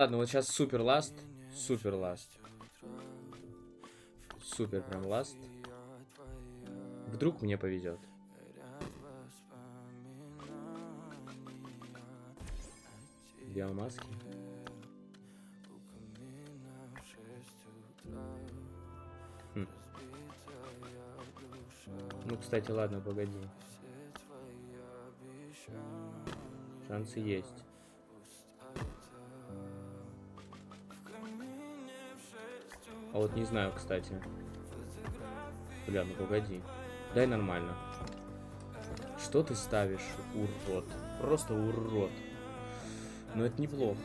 Ладно, вот сейчас супер ласт. Супер ласт. Супер прям ласт. Вдруг мне повезет. Где маски? Ну, кстати, ладно, погоди. Шансы есть. А вот не знаю, кстати. Бля, ну погоди. Дай нормально. Что ты ставишь, урод? Просто урод. Но это неплохо.